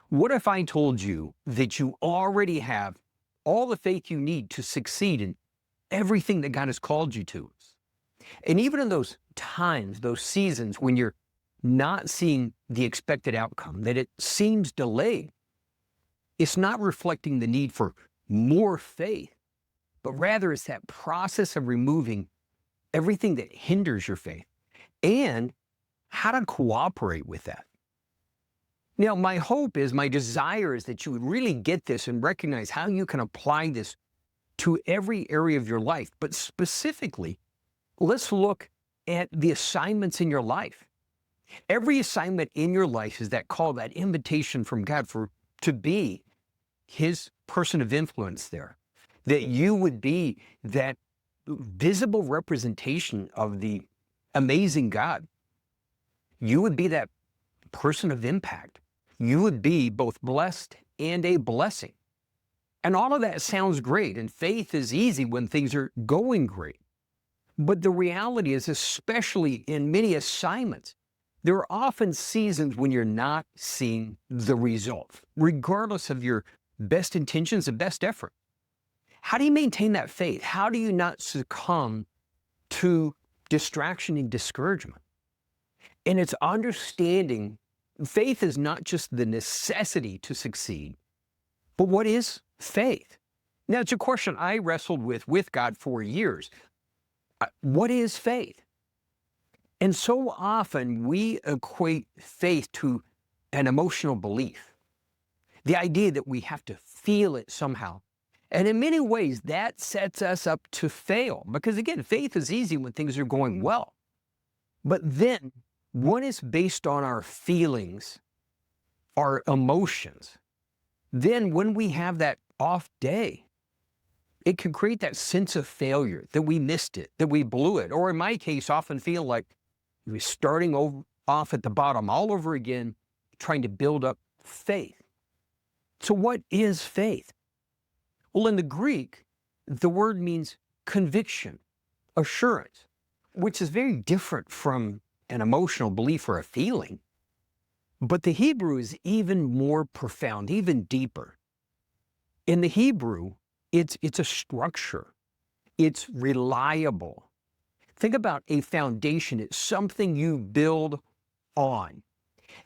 What if I told you that you already have all the faith you need to succeed in everything that God has called you to? And even in those times, those seasons when you're not seeing the expected outcome, that it seems delayed, it's not reflecting the need for more faith, but rather it's that process of removing everything that hinders your faith and how to cooperate with that. Now, my hope is, my desire is that you would really get this and recognize how you can apply this to every area of your life. But specifically, let's look at the assignments in your life. Every assignment in your life is that call, that invitation from God to be his person of influence there. That you would be that visible representation of the amazing God. You would be that person of impact. You would be both blessed and a blessing. And all of that sounds great, and faith is easy when things are going great. But the reality is, especially in many assignments, there are often seasons when you're not seeing the result, regardless of your best intentions and best effort. How do you maintain that faith? How do you not succumb to distraction and discouragement? And it's understanding faith is not just the necessity to succeed, but what is faith? Now, it's a question I wrestled with God for years. What is faith? And so often we equate faith to an emotional belief, the idea that we have to feel it somehow. And in many ways, that sets us up to fail because, again, faith is easy when things are going well. But then, one is based on our feelings, our emotions. Then when we have that off day, it can create that sense of failure, that we missed it, that we blew it, or in my case, often feel like we're starting off at the bottom all over again, trying to build up faith. So what is faith? Well, in the Greek, the word means conviction, assurance, which is very different from an emotional belief or a feeling. But the Hebrew is even more profound, even deeper. In the Hebrew, it's a structure. It's reliable. Think about a foundation. It's something you build on.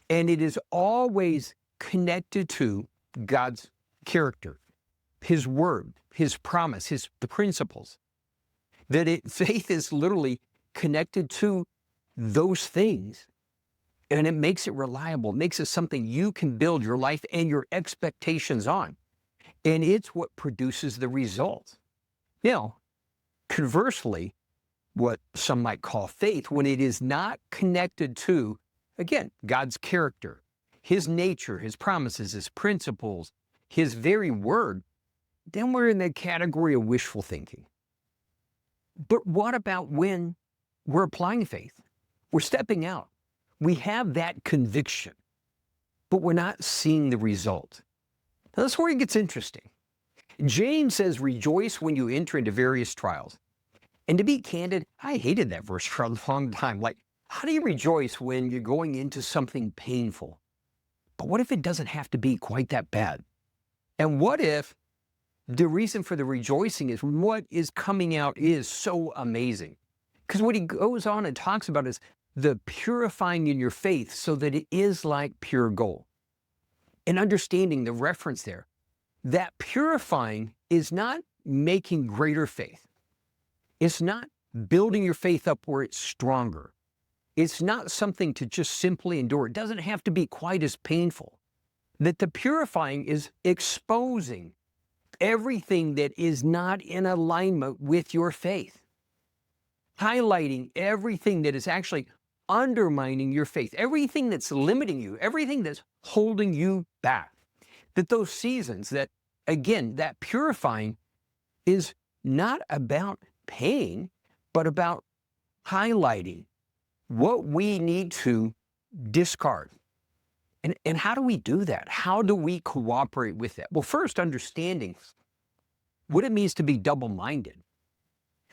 And it is always connected to God's character, his word, his promise, the principles. Faith is literally connected to those things, and it makes it reliable, makes it something you can build your life and your expectations on. And it's what produces the results. Now, conversely, what some might call faith, when it is not connected to, again, God's character, his nature, his promises, his principles, his very word, then we're in the category of wishful thinking. But what about when we're applying faith? We're stepping out. We have that conviction, but we're not seeing the result. Now, that's where it gets interesting. James says, rejoice when you enter into various trials. And to be candid, I hated that verse for a long time. Like, how do you rejoice when you're going into something painful? But what if it doesn't have to be quite that bad? And what if the reason for the rejoicing is what is coming out is so amazing? Because what he goes on and talks about is the purifying in your faith so that it is like pure gold. And understanding the reference there, that purifying is not making greater faith. It's not building your faith up where it's stronger. It's not something to just simply endure. It doesn't have to be quite as painful. That the purifying is exposing everything that is not in alignment with your faith. Highlighting everything that is actually undermining your faith, everything that's limiting you, everything that's holding you back. That those seasons, that again, that purifying is not about pain, but about highlighting what we need to discard. And how do we do that? How do we cooperate with that? Well, first, understanding what it means to be double-minded.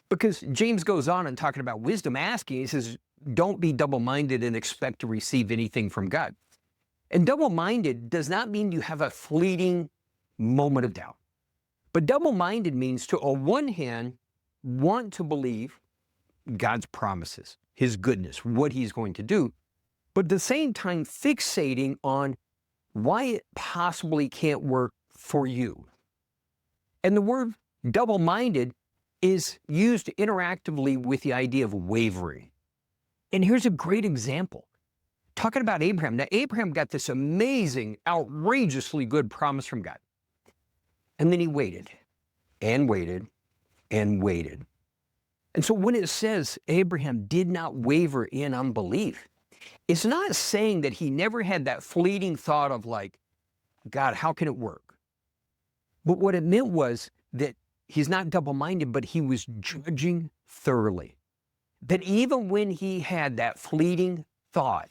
Because James goes on and talking about wisdom, asking, he says, don't be double-minded and expect to receive anything from God. And double-minded does not mean you have a fleeting moment of doubt. But double-minded means to, on one hand, want to believe God's promises, his goodness, what he's going to do, but at the same time fixating on why it possibly can't work for you. And the word double-minded is used interactively with the idea of wavering. And here's a great example. Talking about Abraham. Now, Abraham got this amazing, outrageously good promise from God. And then he waited and waited and waited. And so when it says Abraham did not waver in unbelief, it's not saying that he never had that fleeting thought of like, God, how can it work? But what it meant was that he's not double-minded, but he was judging thoroughly. That even when he had that fleeting thought,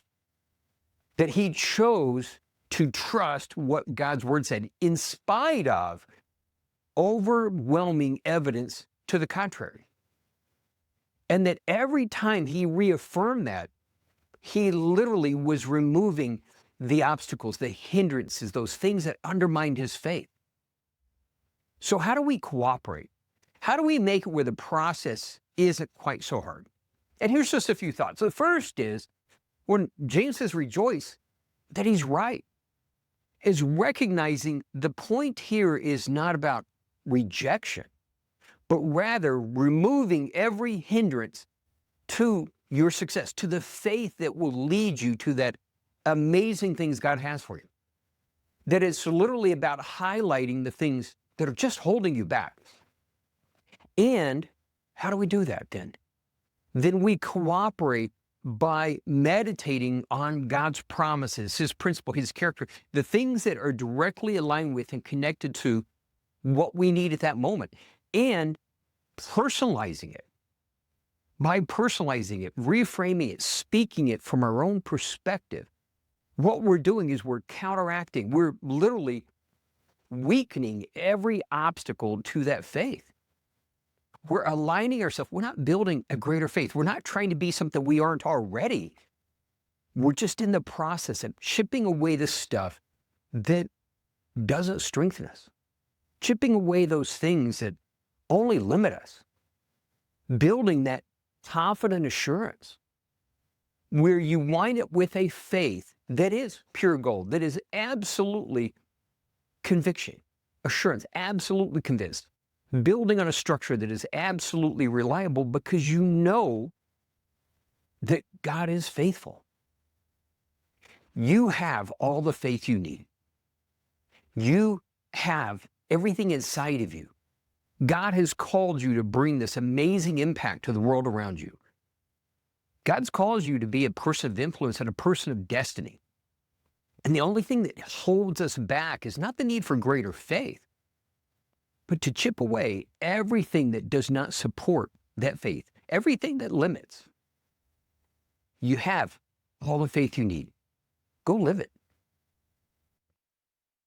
that he chose to trust what God's word said in spite of overwhelming evidence to the contrary. And that every time he reaffirmed that, he literally was removing the obstacles, the hindrances, those things that undermined his faith. So how do we cooperate? How do we make it where the process isn't quite so hard? And here's just a few thoughts. The first is, when James says rejoice, that he's right, is recognizing the point here is not about rejection, but rather removing every hindrance to your success, to the faith that will lead you to that amazing things God has for you. That it's literally about highlighting the things that are just holding you back. And how do we do that then? Then we cooperate by meditating on God's promises, his principle, his character, the things that are directly aligned with and connected to what we need at that moment, and personalizing it. By personalizing it, reframing it, speaking it from our own perspective, what we're doing is we're counteracting, we're literally weakening every obstacle to that faith. We're aligning ourselves. We're not building a greater faith. We're not trying to be something we aren't already. We're just in the process of chipping away the stuff that doesn't strengthen us, chipping away those things that only limit us, building that confident assurance where you wind up with a faith that is pure gold, that is absolutely conviction, assurance, absolutely convinced, building on a structure that is absolutely reliable because you know that God is faithful. You have all the faith you need. You have everything inside of you. God has called you to bring this amazing impact to the world around you. God's called you to be a person of influence and a person of destiny. And the only thing that holds us back is not the need for greater faith, but to chip away everything that does not support that faith, everything that limits. You have all the faith you need. Go live it.